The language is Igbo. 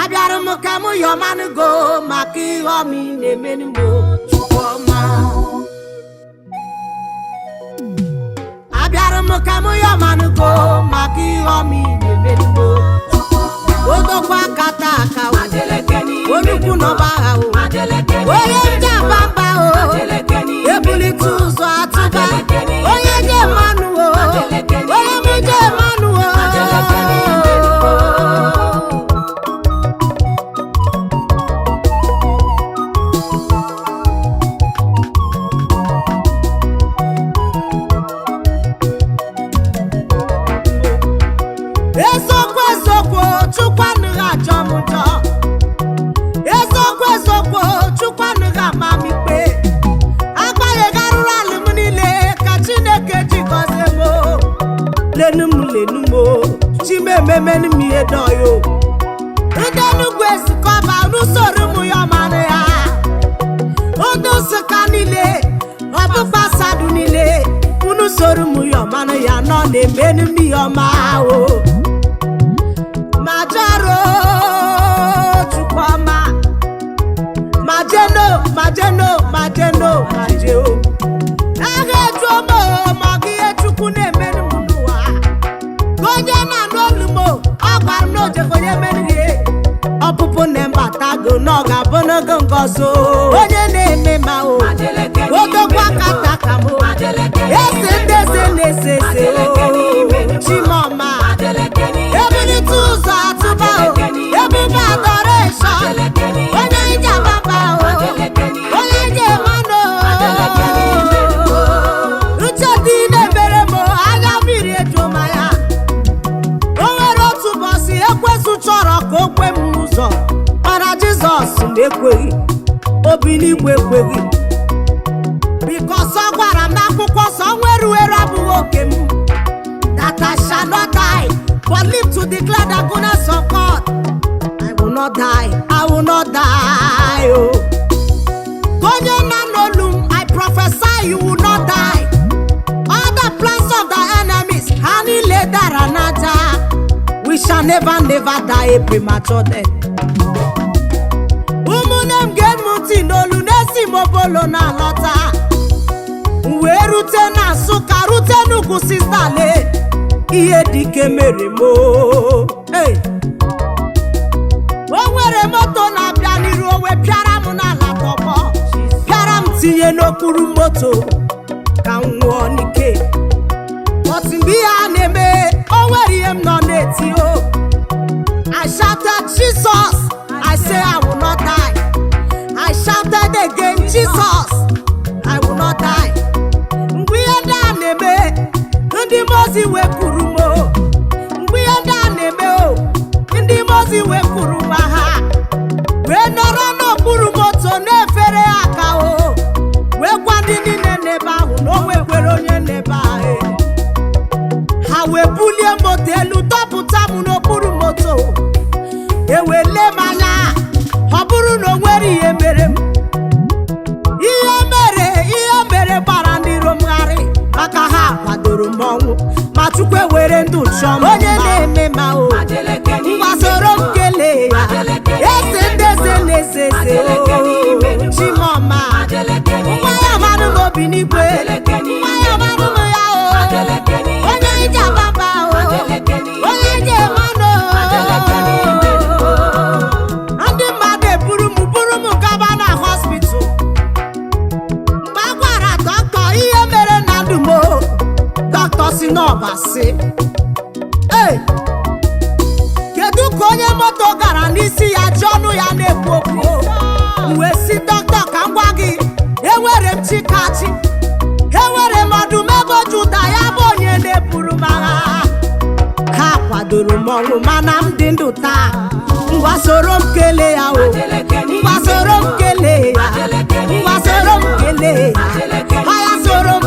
Abiara m ka mụ yọmanụ go maka ihe ọma ị na-emere m Chukwu ọma. Abiara m ka mụ yọmanụ go maka ihe ọma ị na-emere m Odogwa kata aka onukwu n'ọba agha onye nje abamba ebulite ụzọ atụba onye je mmanụ onye muje mmanụ Ezokwu ezokwu Chukwu anaghị ajọ m njọ. Ezokwu ezokwu Chukwu anaghị ama m ikpe. Agbanyeghị arụrụ ala m niile ka Chineke ji gọzie m. Lenu m chi m ememenu m ihe dọyo. Ndị Enugu ezikọba n'usoro m ya ọmanụ ya. Ndị Nsụka niile ọbụkwa Asadu niile unu soro m ya ọmanụ ya nọ na-emenu m ihe ọma o. Majaro Chukwama Majeno Aga ejuomo maka ihe Chukwu na-emere m n'ụwa. Onye na-anụ olu m ọ gwara m na o jegonye emere ihe ọpụpụ na mbatago na ọ ga-abụ n'ogo ngọzi onye na-eme ma o odogwa kata ka m ese ndeze na-ese ese Chimoma ebulite ụzọ atụba ebube adoration onye ije ababa onye ije mmanụ uche dị na-emere m anya mmiri ejoma ya. O nwere otu ụbọchị Ekwensu chọrọ ka o kwe m ụzọ mana Jizọs na-ekweghị, obi n'igwe ekweghị, bikos ọ gwara m n'akwụkwọ nsọ nwere abụghị oke m, that I shall not die but live to declare the goodness of God. I will not die, oh. Onye na n'olu m, I prophesy you will not die. All the plans of the enemies ha niile dara n'aja. We shall never die a premature death. Ụmụnne m ga-emu ntị n'olu na-esi m obolo na alọta. Wee rute na Nsụka rute n'ugwu Sista Le ihe dike mere m o nwere moto na-abịa n'iru owe pịara m n'ala tọgbọ pịara m tinye n'okpuru moto ka m nwụọ n'ike. Otu mgbe ihe a na-eme o nwere ihe m nọ na-eti o. I shouted Jesus, I say I will not die. I shouted again Jesus, I will not die. Mgbe ihe ndị a na-eme ndị mozi wepụrụ m mgbe ihe ndị a na-eme ndị mozi wepụrụ m ha wee nọrọ n'okpuru moto na-efere aka wee gwa ndị niile n'ebe ahụ na o nwekwere onye n'ebe ahụ. Ha wee bulie moto elu dọpụta m n'okpuru moto ewele m anya ọ bụrụ na o nwere ihe mere m. Ihe mere gbara ndị iro m gharị maka ha kwadoro m ọnwụ ma Chukwu ewere ndụ chọọ m onye na-eme ma o mgbasoro m kelee ya ese ndeze na-ese ese Chimoma nwa ya manụ m obi n'igwe nwa ya manụ m ya onye ije ababa onye ije mmanụ ndị mmadụ eburu m gaba na hospital. Mgbe a gwara dọkịta ihe mere na ndụ m dọkịta si n'ọbasi kedu ka onye moto gara n'isi ya ji ọnụ ya na-ekwu okwu wee si dọkịta ka m gwa gị enwere m chikachi enwere m ọdụm ebe Juda ya bụ onye na-eburu m agha. Ha kwadoro m ọnwụ mana m dị ndụ taa. Mgbasoro m kelee ya mgbasoro m kelee ya mgbasoro m kelee ya ha ya soro m